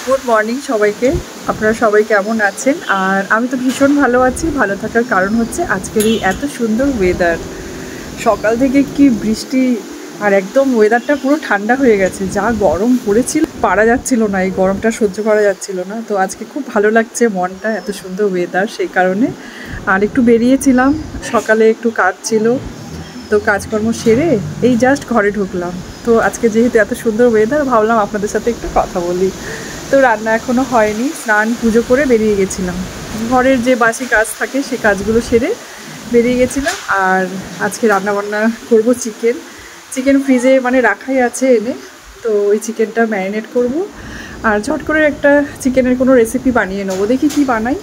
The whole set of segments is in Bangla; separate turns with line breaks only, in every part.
গুড মর্নিং সবাইকে। আপনারা সবাই কেমন আছেন? আর আমি তো ভীষণ ভালো আছি। ভালো থাকার কারণ হচ্ছে আজকের এই এত সুন্দর ওয়েদার। সকাল থেকে কি বৃষ্টি, আর একদম ওয়েদারটা পুরো ঠান্ডা হয়ে গেছে। যা গরম পড়েছিল, পারা যাচ্ছিল না, এই গরমটা সহ্য করা যাচ্ছিল না। তো আজকে খুব ভালো লাগছে মনটা, এত সুন্দর ওয়েদার সেই কারণে। আর একটু বেরিয়েছিলাম, সকালে একটু কাজ ছিল, তো কাজকর্ম সেরে এই জাস্ট ঘরে ঢুকলাম। তো আজকে যেহেতু এত সুন্দর ওয়েদার, ভাবলাম আপনাদের সাথে একটু কথা বলি। তো রান্না এখনও হয়নি, স্নান পুজো করে বেরিয়ে গেছিলাম। ঘরের যে বাসি কাজ থাকে সেই কাজগুলো সেরে বেরিয়ে গেছিলাম। আর আজকে রান্নাবান্না করব চিকেন ফ্রিজে মানে রাখাই আছে এনে। তো ওই চিকেনটা ম্যারিনেট করব, আর ঝট করে একটা চিকেনের কোনো রেসিপি বানিয়ে নেবো। দেখি কি বানাই।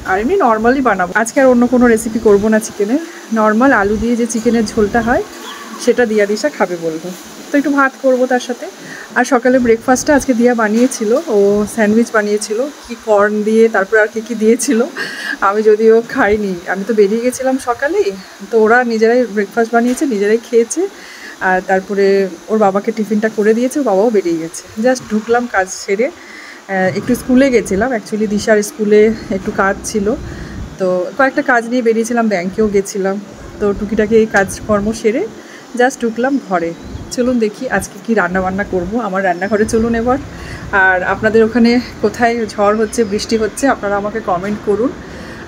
আর এমনি নর্মালি বানাবো আজকে, আর অন্য কোনো রেসিপি করব না চিকেনের। নর্মাল আলু দিয়ে যে চিকেনের ঝোলটা হয় সেটা দিয়া দিশা খাবে বলবো। তো একটু ভাত করব তার সাথে। আর সকালে ব্রেকফাস্টটা আজকে দিয়া বানিয়েছিল, ও স্যান্ডউইচ বানিয়েছিল কি কর্ন দিয়ে, তারপর আর কি দিয়েছিল। আমি যদিও খাইনি, আমি তো বেরিয়ে গেছিলাম সকালেই। তো ওরা নিজেরাই ব্রেকফাস্ট বানিয়েছে, নিজেরাই খেয়েছে। আর তারপরে ওর বাবাকে টিফিনটা করে দিয়েছে, ও বাবাও বেরিয়ে গেছে। জাস্ট ঢুকলাম কাজ সেরে। একটু স্কুলে গেছিলাম, অ্যাকচুয়ালি দিশার স্কুলে একটু কাজ ছিল। তো কয়েকটা কাজ নিয়ে বেরিয়েছিলাম, ব্যাংকেও গেছিলাম। তো টুকিটাকি এই কাজকর্ম সেরে জাস্ট ঢুকলাম ঘরে। চলুন দেখি আজকে কি রান্না বান্না করব। আমার রান্নাঘরে চলুন এবার। আর আপনাদের ওখানে কোথায় ঝড় হচ্ছে, বৃষ্টি হচ্ছে, আপনারা আমাকে কমেন্ট করুন।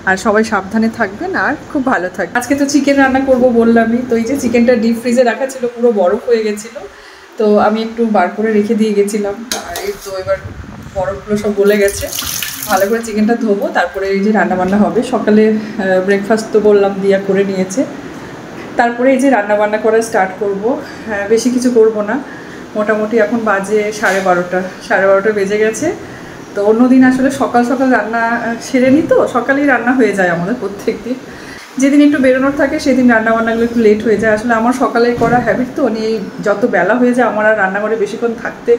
আর সবাই সাবধানে থাকবেন আর খুব ভালো থাকবেন। আজকে তো চিকেন রান্না করব বললামই। তো এই যে চিকেনটা ডিপ ফ্রিজে রাখা ছিল, পুরো বরফ হয়ে গেছিলো। তো আমি একটু বার করে রেখে দিয়ে গেছিলাম। আর এই তো এবার বরফগুলো সব গলে গেছে। ভালো করে চিকেনটা ধোবো, তারপরে এই যে রান্নাবান্না হবে। সকালে ব্রেকফাস্ট তো বললাম দিয়া করে নিয়েছে। তারপরে এই যে রান্নাবান্না করা স্টার্ট করব। বেশি কিছু করব না, মোটামুটি এখন বাজে 12:30 বেজে গেছে। তো অন্যদিন আসলে সকাল সকাল রান্না সেরে নিই, তো সকালেই রান্না হয়ে যায় আমাদের প্রত্যেক দিন। যেদিন একটু বেরোনোর থাকে সেদিন রান্নাবান্নাগুলো একটু লেট হয়ে যায়। আসলে আমার সকালে করা হ্যাবিট, তো নিয়ে যত বেলা হয়ে যায় আমার আর রান্নাঘরে বেশিক্ষণ থাকতে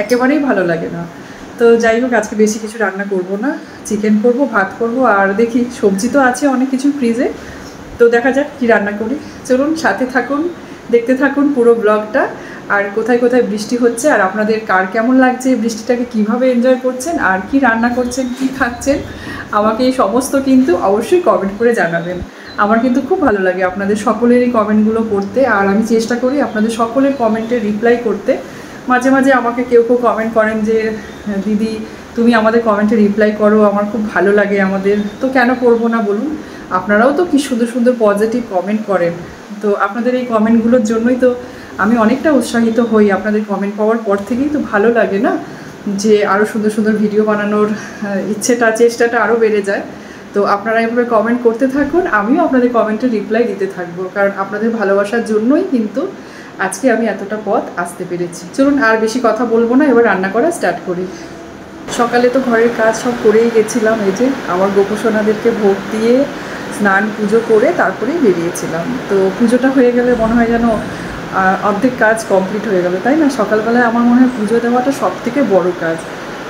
একেবারেই ভালো লাগে না। তো যাই হোক, আজকে বেশি কিছু রান্না করব না, চিকেন করব, ভাত করব, আর দেখি সবজি তো আছে অনেক কিছু ফ্রিজে। তো দেখা যাক কি রান্না করি। চলুন সাথে থাকুন, দেখতে থাকুন পুরো ব্লগটা। আর কোথায় কোথায় বৃষ্টি হচ্ছে, আর আপনাদের কার কেমন লাগছে, বৃষ্টিটাকে কিভাবে এনজয় করছেন, আর কি রান্না করছেন, কি খাচ্ছেন, আমাকে এই সমস্ত কিন্তু অবশ্যই কমেন্ট করে জানাবেন। আমার কিন্তু খুব ভালো লাগে আপনাদের সকলেরই কমেন্টগুলো পড়তে। আর আমি চেষ্টা করি আপনাদের সকলের কমেন্টে রিপ্লাই করতে। মাঝে মাঝে আমাকে কেউ কেউ কমেন্ট করেন যে দিদি তুমি আমাদের কমেন্টে রিপ্লাই করো, আমার খুব ভালো লাগে আমাদের। তো কেন করবো না বলুন? আপনারাও তো কি সুন্দর সুন্দর পজিটিভ কমেন্ট করেন। তো আপনাদের এই কমেন্টগুলোর জন্যই তো আমি অনেকটা উৎসাহিত হই। আপনাদের কমেন্ট পাওয়ার পর থেকেই তো ভালো লাগে না, যে আরও সুন্দর সুন্দর ভিডিও বানানোর চেষ্টাটা আরও বেড়ে যায়। তো আপনারা এভাবে কমেন্ট করতে থাকুন, আমিও আপনাদের কমেন্টে রিপ্লাই দিতে থাকবো, কারণ আপনাদের ভালোবাসার জন্যই কিন্তু আজকে আমি এতটা পথ আসতে পেরেছি। চলুন আর বেশি কথা বলবো না, এবার রান্না করা স্টার্ট করি। সকালে তো ঘরের কাজ সব করেই গেছিলাম। এই যে আমার গোপসোনাদেরকে ভোগ দিয়ে স্নান পুজো করে তারপরেই বেরিয়েছিলাম। তো পুজোটা হয়ে গেলে মনে হয় যেন অর্ধেক কাজ কমপ্লিট হয়ে গেল, তাই না? সকালবেলায় আমার মনে হয় পুজো দেওয়াটা সবথেকে বড় কাজ।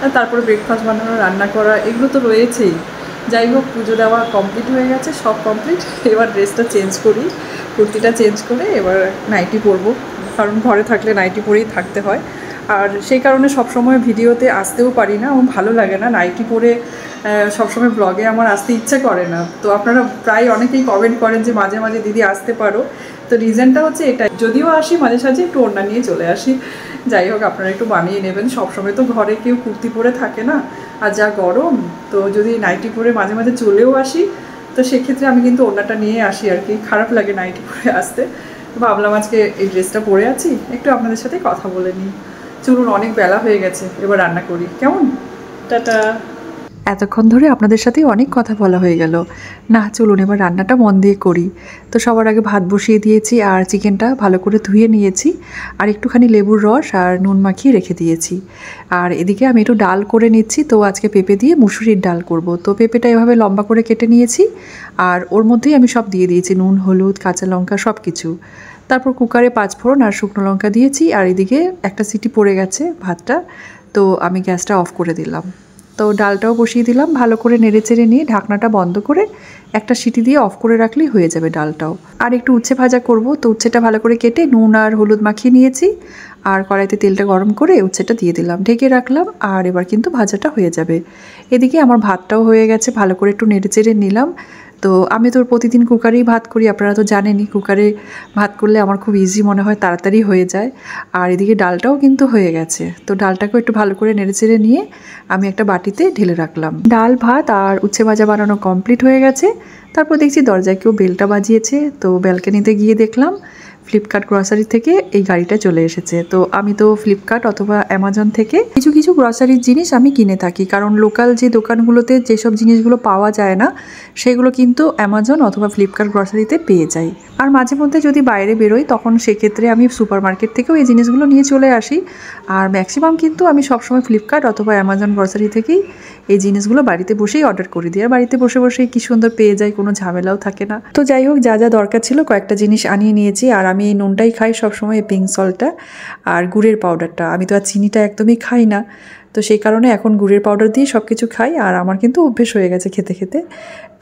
আর তারপরে ব্রেকফাস্ট বানানো, রান্না করা, এগুলো তো রয়েছেই। যাই হোক, পুজো দেওয়া কমপ্লিট হয়ে গেছে, সব কমপ্লিট। এবার ড্রেসটা চেঞ্জ করি, কুর্তিটা চেঞ্জ করে এবার নাইটি পরবো, কারণ ঘরে থাকলে নাইটি পরেই থাকতে হয়। আর সেই কারণে সবসময় ভিডিওতে আসতেও পারি না, আমার ভালো লাগে না নাইটি পরে সবসময় ব্লগে আমার আসতে ইচ্ছা করে না। তো আপনারা প্রায় অনেকেই কমেন্ট করেন যে মাঝে মাঝে দিদি আসতে পারো। তো রিজনটা হচ্ছে এটাই, যদিও আসি মাঝে সাঝে একটু ওড়না নিয়ে চলে আসি। যাই হোক, আপনারা একটু বানিয়ে নেবেন। সবসময় তো ঘরে কেউ কুর্তি পরে থাকে না, আর যা গরম। তো যদি নাইটি পরে মাঝে মাঝে চলেও আসি, তো সেক্ষেত্রে আমি কিন্তু ওড়নাটা নিয়ে আসি আর কি। খারাপ লাগে নাইটি পরে আসতে। ভাবলাম আজকে এই ড্রেসটা পরে আছি, একটু আপনাদের সাথে কথা বলে নিই। চলুন, অনেক বেলা হয়ে গেছে, এবার রান্না করি, কেমন? টাটা। এতক্ষণ ধরে আপনাদের সাথে অনেক কথা বলা হয়ে গেল না, চলুন এবার রান্নাটা মন দিয়ে করি। তো সবার আগে ভাত বসিয়ে দিয়েছি, আর চিকেনটা ভালো করে ধুয়ে নিয়েছি, আর একটুখানি লেবুর রস আর নুন মাখিয়ে রেখে দিয়েছি। আর এদিকে আমি একটু ডাল করে নিচ্ছি। তো আজকে পেঁপে দিয়ে মুসুরির ডাল করব। তো পেঁপেটা এভাবে লম্বা করে কেটে নিয়েছি, আর ওর মধ্যেই আমি সব দিয়ে দিয়েছি, নুন, হলুদ, কাঁচা লঙ্কা, সব কিছু। তারপর কুকারে 5 ফোড়ন আর শুকনো লঙ্কা দিয়েছি। আর এদিকে একটা সিটি পড়ে গেছে ভাতটা, তো আমি গ্যাসটা অফ করে দিলাম। তো ডালটাও বসিয়ে দিলাম, ভালো করে নেড়েচেড়ে নিয়ে ঢাকনাটা বন্ধ করে একটা সিটি দিয়ে অফ করে রাখলেই হয়ে যাবে ডালটাও। আর একটু উচ্ছে ভাজা করব। তো উচ্ছেটা ভালো করে কেটে নুন আর হলুদ মাখিয়ে নিয়েছি, আর কড়াইতে তেলটা গরম করে উচ্ছেটা দিয়ে দিলাম, ঢেকে রাখলাম। আর এবার কিন্তু ভাজাটা হয়ে যাবে। এদিকে আমার ভাতটাও হয়ে গেছে, ভালো করে একটু নেড়েচেড়ে নিলাম। তো আমি তো প্রতিদিন কুকারেই ভাত করি, আপনারা তো জানেনই কুকারে ভাত করলে আমার খুব ইজি মনে হয়, তাড়াতাড়ি হয়ে যায়। আর এদিকে ডালটাও কিন্তু হয়ে গেছে, তো ডালটাকেও একটু ভালো করে নেড়েচেড়ে নিয়ে আমি একটা বাটিতে ঢেলে রাখলাম। ডাল ভাত আর উচ্ছে ভাজা বানানো কমপ্লিট হয়ে গেছে। তারপর দেখছি দরজায় কেউ বেলটা বাজিয়েছে, তো ব্যালকনিতে গিয়ে দেখলাম ফ্লিপকার্ট গ্রসারি থেকে এই গাড়িটা চলে এসেছে। তো আমি তো ফ্লিপকার্ট অথবা অ্যামাজন থেকে কিছু কিছু গ্রসারির জিনিস আমি কিনে থাকি, কারণ লোকাল যে দোকানগুলোতে যেসব জিনিসগুলো পাওয়া যায় না সেগুলো কিন্তু অ্যামাজন অথবা ফ্লিপকার্ট গ্রসারিতে পেয়ে যাই। আর মাঝে মধ্যে যদি বাইরে বেরোই তখন সেক্ষেত্রে আমি সুপার মার্কেট থেকেও এই জিনিসগুলো নিয়ে চলে আসি। আর ম্যাক্সিমাম কিন্তু আমি সবসময় ফ্লিপকার্ট অথবা অ্যামাজন গ্রসারি থেকেই এই জিনিসগুলো বাড়িতে বসেই অর্ডার করে দিই। আর বাড়িতে বসে বসেই কি সুন্দর পেয়ে যাই, কোনো ঝামেলাও থাকে না। তো যাই হোক, যা যা দরকার ছিল কয়েকটা জিনিস আনিয়ে নিয়েছি। আর আমি এই নুনটাই খাই সবসময়, এই পিঙ্ক সল্টটা আর গুড়ের পাউডারটা। আমি তো আর চিনিটা একদমই খাই না, তো সেই কারণে এখন গুড়ের পাউডার দিয়ে সব কিছু খাই। আর আমার কিন্তু অভ্যেস হয়ে গেছে খেতে খেতে।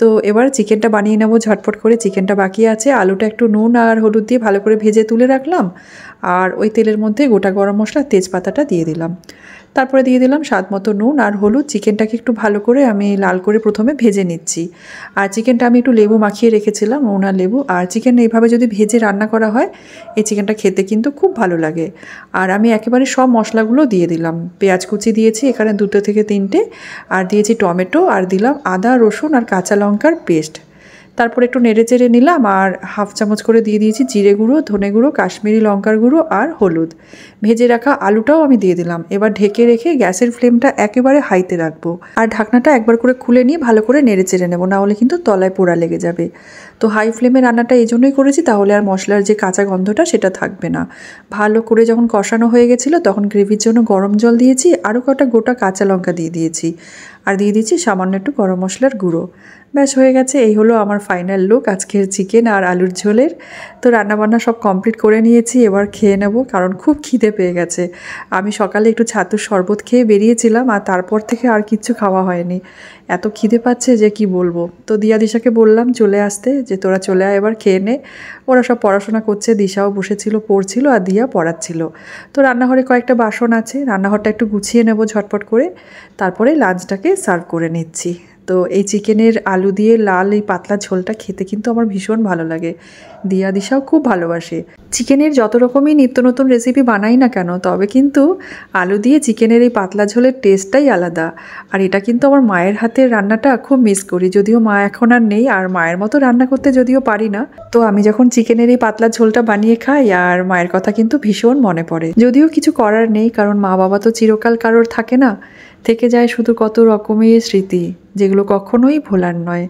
তো এবার চিকেনটা বানিয়ে নেবো ঝটপট করে। চিকেনটা বাকি আছে, আলুটা একটু নুন আর হলুদ দিয়ে ভালো করে ভেজে তুলে রাখলাম। আর ওই তেলের মধ্যে গোটা গরম মশলা তেজপাতাটা দিয়ে দিলাম। তারপরে দিয়ে দিলাম স্বাদ মতো নুন আর হলুদ। চিকেনটাকে একটু ভালো করে আমি লাল করে প্রথমে ভেজে নিচ্ছি। আর চিকেনটা আমি একটু লেবু মাখিয়ে রেখেছিলাম, নুন আর লেবু। আর চিকেন এইভাবে যদি ভেজে রান্না করা হয় এই চিকেনটা খেতে কিন্তু খুব ভালো লাগে। আর আমি একেবারে সব মশলাগুলো দিয়ে দিলাম। পেঁয়াজ কুচি দিয়েছি এখানে 2 থেকে 3টে, আর দিয়েছি টমেটো, আর দিলাম আদা রসুন আর কাঁচা লঙ্কার পেস্ট। তারপর একটু নেড়ে চেড়ে নিলাম। আর হাফ চামচ করে দিয়ে দিয়েছি জিরে গুঁড়ো, ধনে গুঁড়ো, কাশ্মীরি লঙ্কার গুঁড়ো আর হলুদ। ভেজে রাখা আলুটাও আমি দিয়ে দিলাম। এবার ঢেকে রেখে গ্যাসের ফ্লেমটা একেবারে হাইতে রাখবো। আর ঢাকনাটা একবার করে খুলে নিয়ে ভালো করে নেড়ে চেড়ে নেবো, না হলে কিন্তু তলায় পোড়া লেগে যাবে। তো হাই ফ্লেমে রান্নাটা এই জন্যই করেছি, তাহলে আর মশলার যে কাঁচা গন্ধটা সেটা থাকবে না। ভালো করে যখন কষানো হয়ে গেছিলো তখন গ্রেভির জন্য গরম জল দিয়েছি, আরও কটা গোটা কাঁচা লঙ্কা দিয়ে দিয়েছি। আর দিয়ে দিচ্ছি সামান্য একটু গরম মশলার গুঁড়ো। ব্যাস হয়ে গেছে। এই হলো আমার ফাইনাল লুক আজকের চিকেন আর আলুর ঝোলের। তো রান্নাবান্না সব কমপ্লিট করে নিয়েছি, এবার খেয়ে নেব, কারণ খুব খিদে পেয়ে গেছে। আমি সকালে একটু ছাতুর শরবত খেয়ে বেরিয়েছিলাম, আর তারপর থেকে আর কিচ্ছু খাওয়া হয়নি। এত খিদে পাচ্ছে যে কি বলবো। তো দিয়া দিশাকে বললাম চলে আসতে, যে তোরা চলে আয় এবার খেয়ে নে। ওরা সব পড়াশোনা করছে, দিশাও বসেছিল পড়ছিল আর দিয়া পড়াচ্ছিল। তো রান্নাঘরে কয়েকটা বাসন আছে, রান্নাঘরটা একটু গুছিয়ে নেব ঝটপট করে। তারপরে লাঞ্চটাকে সার্ভ করে নিচ্ছি। তো এই চিকেনের আলু দিয়ে লাল এই পাতলা ঝোলটা খেতে কিন্তু আমার ভীষণ ভালো লাগে। দিয়া দিশাও খুব ভালোবাসে। চিকেনের যত রকমই নিত্য নতুন রেসিপি বানাই না কেন, তবে কিন্তু আলু দিয়ে চিকেনের এই পাতলা ঝোলের টেস্টটাই আলাদা। আর এটা কিন্তু আমার মায়ের হাতের রান্নাটা খুব মিস করি, যদিও মা এখন আর নেই। আর মায়ের মতো রান্না করতে যদিও পারি না, তো আমি যখন চিকেনের এই পাতলা ঝোলটা বানিয়ে খাই আর মায়ের কথা কিন্তু ভীষণ মনে পড়ে। যদিও কিছু করার নেই, কারণ মা বাবা তো চিরকাল কারোর থাকে না, থেকে যায় শুধু কত রকমের স্মৃতি, যেগুলো কখনোই ভোলার নয়।